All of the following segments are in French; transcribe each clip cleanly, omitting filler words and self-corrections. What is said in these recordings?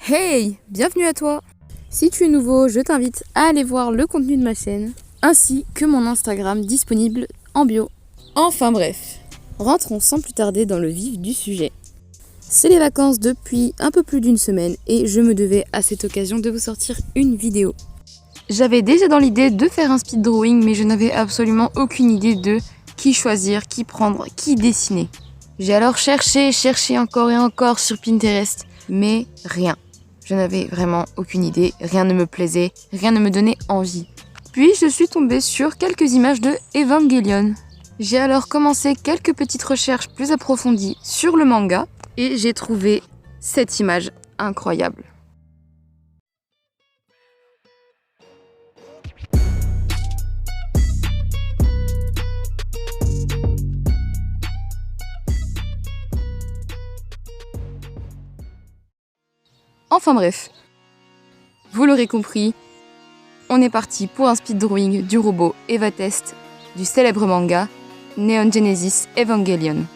Hey, bienvenue à toi. Si tu es nouveau, je t'invite à aller voir le contenu de ma chaîne, ainsi que mon Instagram disponible en bio. Enfin bref, rentrons sans plus tarder dans le vif du sujet. C'est les vacances depuis un peu plus d'une semaine et je me devais à cette occasion de vous sortir une vidéo. J'avais déjà dans l'idée de faire un speed drawing, mais je n'avais absolument aucune idée de qui choisir, qui prendre, qui dessiner. J'ai alors cherché encore et encore sur Pinterest, mais rien. Je n'avais vraiment aucune idée, rien ne me plaisait, rien ne me donnait envie. Puis je suis tombée sur quelques images de Evangelion. J'ai alors commencé quelques petites recherches plus approfondies sur le manga et j'ai trouvé cette image incroyable. Enfin bref, vous l'aurez compris, on est parti pour un speed drawing du robot Eva Test du célèbre manga Neon Genesis Evangelion.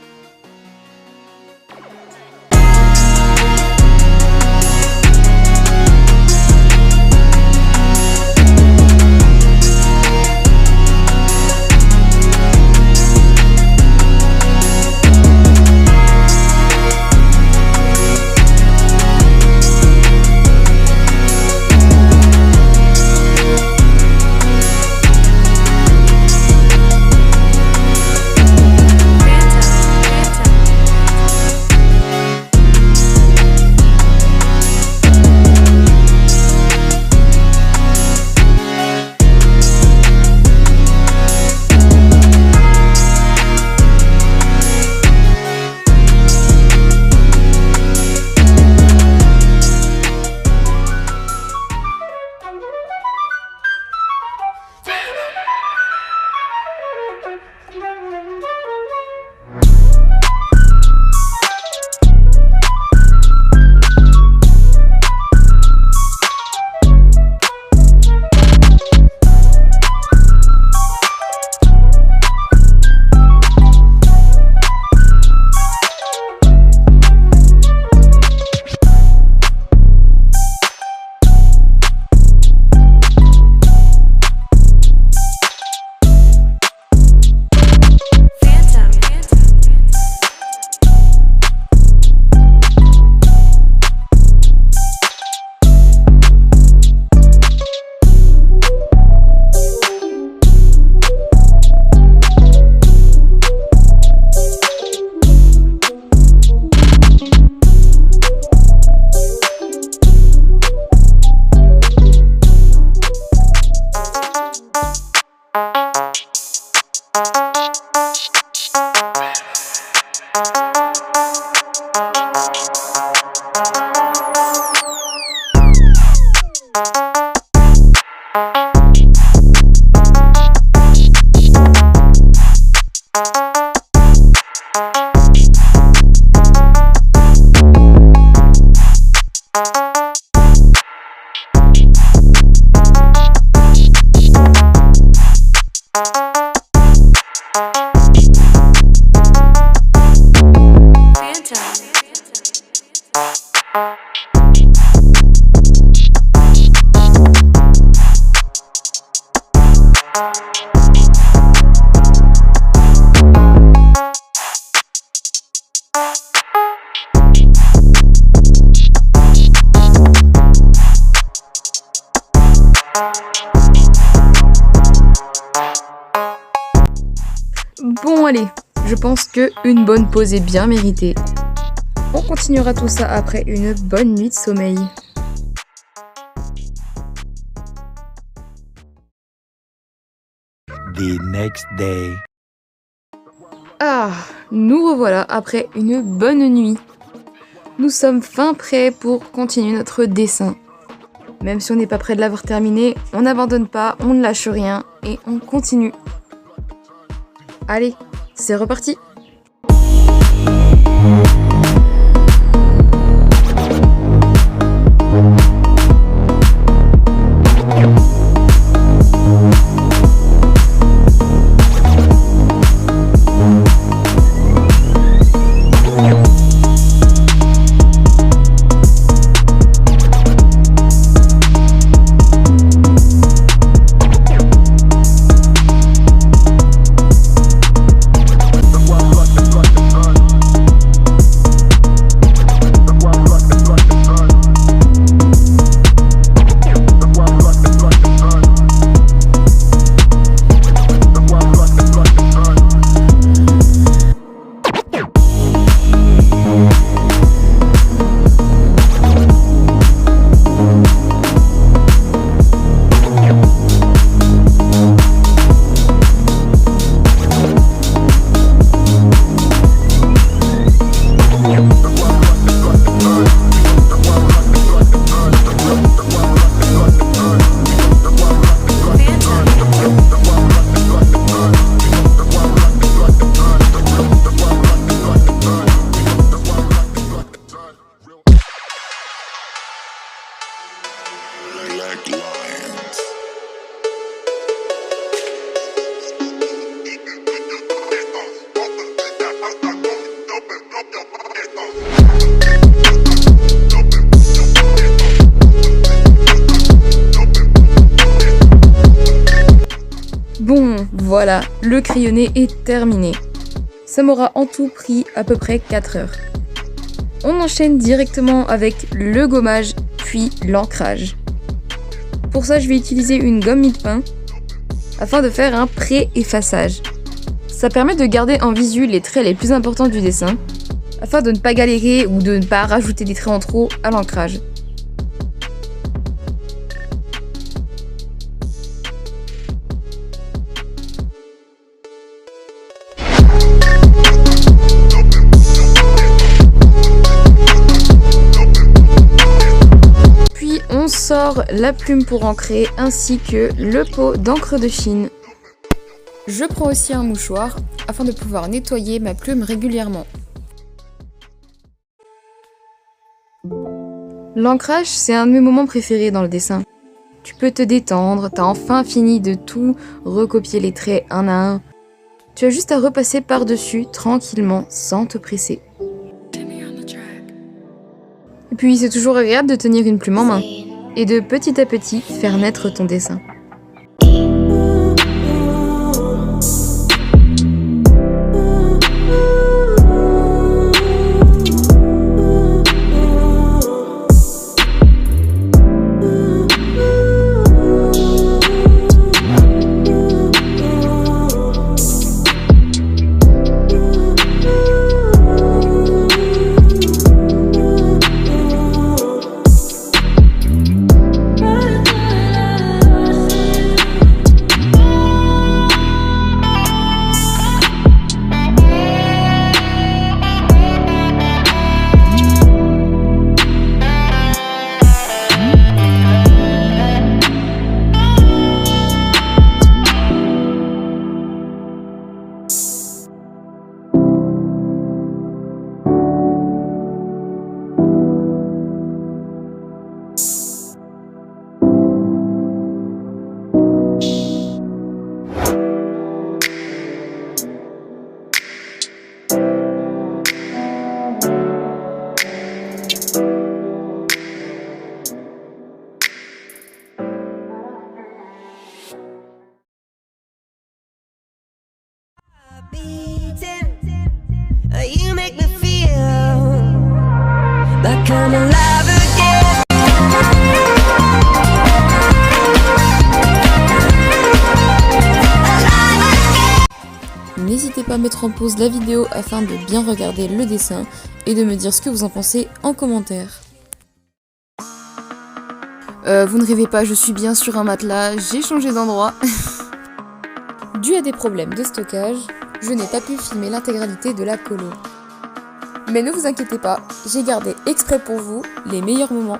Bon allez, je pense qu'une bonne pause est bien méritée. On continuera tout ça après une bonne nuit de sommeil. The next day. Ah, nous revoilà après une bonne nuit. Nous sommes fin prêts pour continuer notre dessin. Même si on n'est pas près de l'avoir terminé, on n'abandonne pas, on ne lâche rien et on continue. Allez, c'est reparti! Bon, voilà, le crayonné est terminé. Ça m'aura en tout pris à peu près 4 heures. On enchaîne directement avec le gommage, puis l'ancrage. Pour ça, je vais utiliser une gomme mie-de-pain afin de faire un pré-effaçage. Ça permet de garder en visu les traits les plus importants du dessin, afin de ne pas galérer ou de ne pas rajouter des traits en trop à l'ancrage. Puis on sort la plume pour ancrer ainsi que le pot d'encre de Chine. Je prends aussi un mouchoir afin de pouvoir nettoyer ma plume régulièrement. L'ancrage, c'est un de mes moments préférés dans le dessin. Tu peux te détendre, t'as enfin fini de tout recopier les traits un à un. Tu as juste à repasser par-dessus tranquillement sans te presser. Et puis c'est toujours agréable de tenir une plume en main et de petit à petit faire naître ton dessin. You make me feel like I'm alive again. N'hésitez pas à mettre en pause la vidéo afin de bien regarder le dessin et de me dire ce que vous en pensez en commentaire. Vous ne rêvez pas, je suis bien sur un matelas, j'ai changé d'endroit. Dû à des problèmes de stockage, je n'ai pas pu filmer l'intégralité de la colo. Mais ne vous inquiétez pas, j'ai gardé exprès pour vous les meilleurs moments.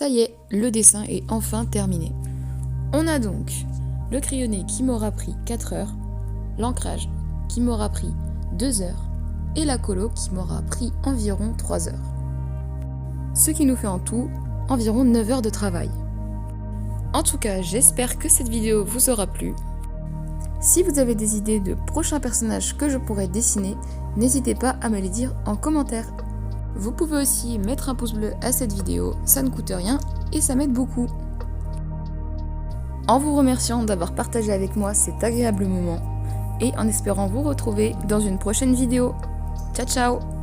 Ça y est, le dessin est enfin terminé. On a donc le crayonné qui m'aura pris 4 heures, l'ancrage qui m'aura pris 2 heures et la colo qui m'aura pris environ 3 heures. Ce qui nous fait en tout environ 9 heures de travail. En tout cas, j'espère que cette vidéo vous aura plu. Si vous avez des idées de prochains personnages que je pourrais dessiner, n'hésitez pas à me les dire en commentaire. Vous pouvez aussi mettre un pouce bleu à cette vidéo, ça ne coûte rien et ça m'aide beaucoup. En vous remerciant d'avoir partagé avec moi cet agréable moment et en espérant vous retrouver dans une prochaine vidéo. Ciao ciao!